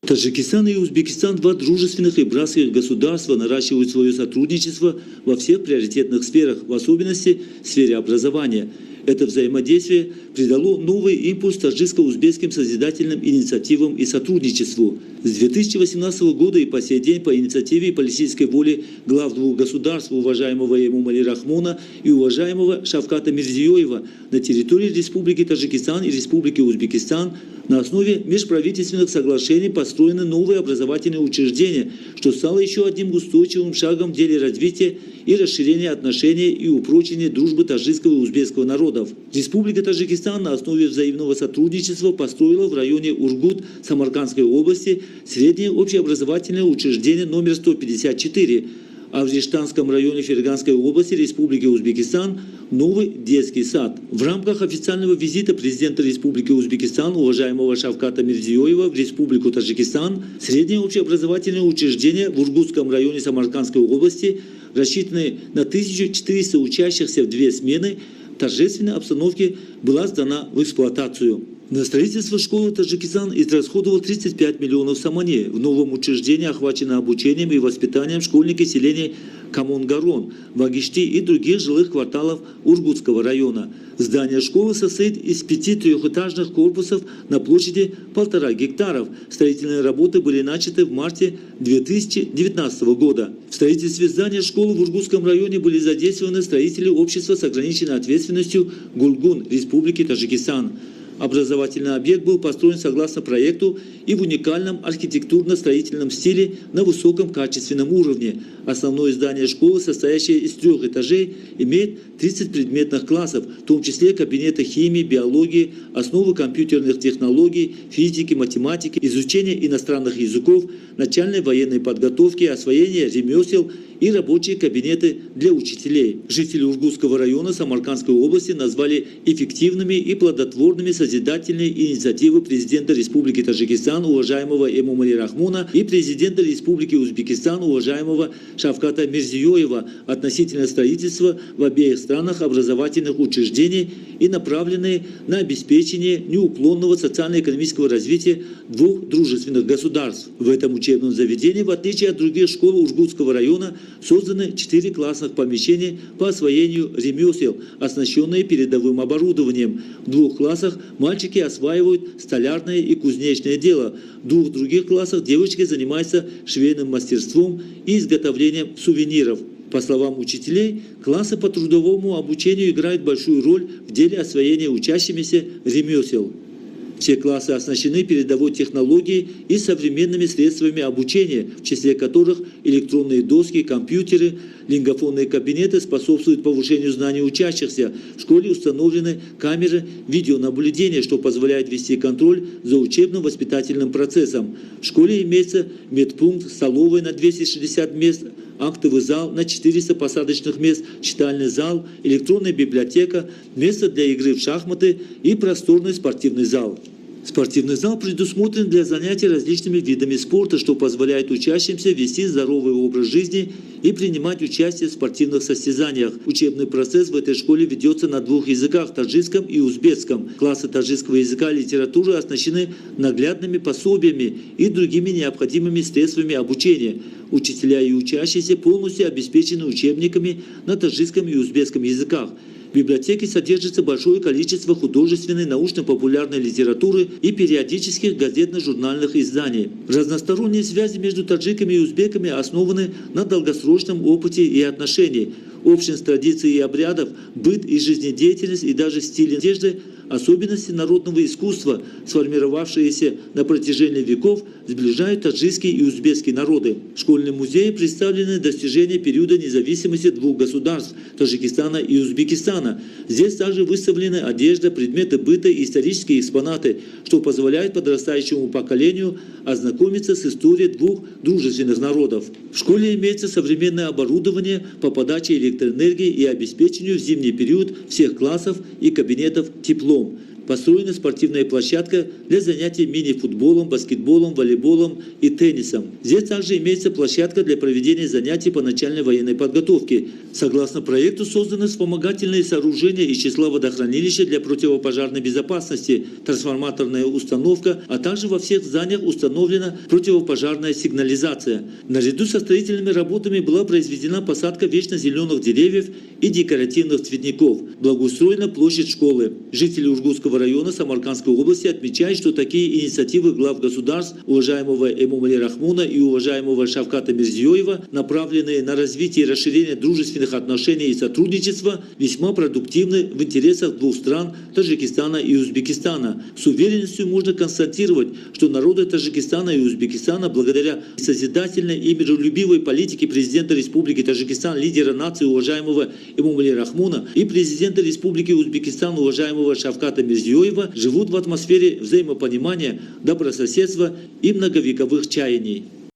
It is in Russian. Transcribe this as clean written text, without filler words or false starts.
Таджикистан и Узбекистан – два дружественных и братских государства, наращивают свое сотрудничество во всех приоритетных сферах, в особенности в сфере образования. Это взаимодействие придало новый импульс таджикско-узбекским созидательным инициативам и сотрудничеству. С 2018 года и по сей день по инициативе и политической воле глав двух государств, уважаемого Эмомали Рахмона и уважаемого Шавката Мирзиёева, на территории Республики Таджикистан и Республики Узбекистан на основе межправительственных соглашений построены новые образовательные учреждения, что стало еще одним устойчивым шагом в деле развития и расширения отношений и упрочения дружбы таджикского и узбекского народов. Республика Таджикистан на основе взаимного сотрудничества построила в районе Ургут Самаркандской области среднее общеобразовательное учреждение номер 154, а в Рештанском районе Ферганской области Республики Узбекистан новый детский сад. В рамках официального визита президента Республики Узбекистан, уважаемого Шавката Мирзиёева, в Республику Таджикистан, среднее общеобразовательное учреждение в Ургутском районе Самаркандской области, рассчитанное на 1400 учащихся в 2 смены, в торжественной обстановке была сдана в эксплуатацию. На строительство школы Таджикистан израсходовал 35 миллионов самане. В новом учреждении охвачено обучением и воспитанием школьники селения Камон-Гарон, Вагишти и других жилых кварталов Ургутского района. Здание школы состоит из 5 трехэтажных корпусов на площади 1,5 гектаров. Строительные работы были начаты в марте 2019 года. В строительстве здания школы в Ургутском районе были задействованы строители общества с ограниченной ответственностью Гульгун Республики Таджикистан. Образовательный объект был построен согласно проекту и в уникальном архитектурно-строительном стиле на высоком качественном уровне. Основное здание школы, состоящее из 3 этажей, имеет 30 предметных классов, в том числе кабинеты химии, биологии, основы компьютерных технологий, физики, математики, изучения иностранных языков, начальной военной подготовки, освоения ремесел и рабочие кабинеты для учителей. Жители Ургутского района Самаркандской области назвали эффективными и плодотворными созидательные инициативы президента Республики Таджикистан, уважаемого Эмомали Рахмона, и президента Республики Узбекистан, уважаемого Шавката Мирзиёева относительно строительства в обеих странах образовательных учреждений и направленные на обеспечение неуклонного социально-экономического развития двух дружественных государств. В этом учебном заведении, в отличие от других школ Ургутского района, созданы 4 классных помещения по освоению ремесел, оснащенные передовым оборудованием. В 2 классах мальчики осваивают столярное и кузнечное дело. В 2 других классах девочки занимаются швейным мастерством и изготовлением сувениров. По словам учителей, классы по трудовому обучению играют большую роль в деле освоения учащимися ремесел. Все классы оснащены передовой технологией и современными средствами обучения, в числе которых электронные доски, компьютеры, лингофонные кабинеты способствуют повышению знаний учащихся. В школе установлены камеры видеонаблюдения, что позволяет вести контроль за учебно-воспитательным процессом. В школе имеется медпункт, столовая на 260 мест, актовый зал на 400 посадочных мест, читальный зал, электронная библиотека, место для игры в шахматы и просторный спортивный зал. Спортивный зал предусмотрен для занятий различными видами спорта, что позволяет учащимся вести здоровый образ жизни и принимать участие в спортивных состязаниях. Учебный процесс в этой школе ведется на 2 языках – таджикском и узбекском. Классы таджикского языка и литературы оснащены наглядными пособиями и другими необходимыми средствами обучения. Учителя и учащиеся полностью обеспечены учебниками на таджикском и узбекском языках. В библиотеке содержится большое количество художественной, научно-популярной литературы и периодических газетно-журнальных изданий. Разносторонние связи между таджиками и узбеками основаны на долгосрочном опыте и отношениях. Общность традиций и обрядов, быт и жизнедеятельность и даже стиль одежды, особенности народного искусства, сформировавшиеся на протяжении веков, сближают таджикские и узбекские народы. В школьном музее представлены достижения периода независимости 2 государств – Таджикистана и Узбекистана. Здесь также выставлены одежда, предметы быта и исторические экспонаты, что позволяет подрастающему поколению ознакомиться с историей 2 дружественных народов. В школе имеется современное оборудование по подаче электроэнергии и обеспечению в зимний период всех классов и кабинетов теплом. построена спортивная площадка для занятий мини-футболом, баскетболом, волейболом и теннисом. Здесь также имеется площадка для проведения занятий по начальной военной подготовке. Согласно проекту созданы вспомогательные сооружения из числа водохранилища для противопожарной безопасности, трансформаторная установка, а также во всех зданиях установлена противопожарная сигнализация. Наряду со строительными работами была произведена посадка вечно зеленых деревьев и декоративных цветников. Благоустроена площадь школы. Жители Ужгутского района Самаркандской области отмечают, что такие инициативы глав государств, уважаемого Эмомали Рахмона и уважаемого Шавката Мирзиёева, направленные на развитие и расширение дружественных отношений и сотрудничества, весьма продуктивны в интересах двух стран Таджикистана и Узбекистана. С уверенностью можно констатировать, что народы Таджикистана и Узбекистана, благодаря созидательной и миролюбивой политике президента Республики Таджикистан, лидера нации уважаемого Эмомали Рахмона, и президента Республики Узбекистан уважаемого Шавката Мирзиёева, живут в атмосфере взаимопонимания, добрососедства и многовековых чаяний.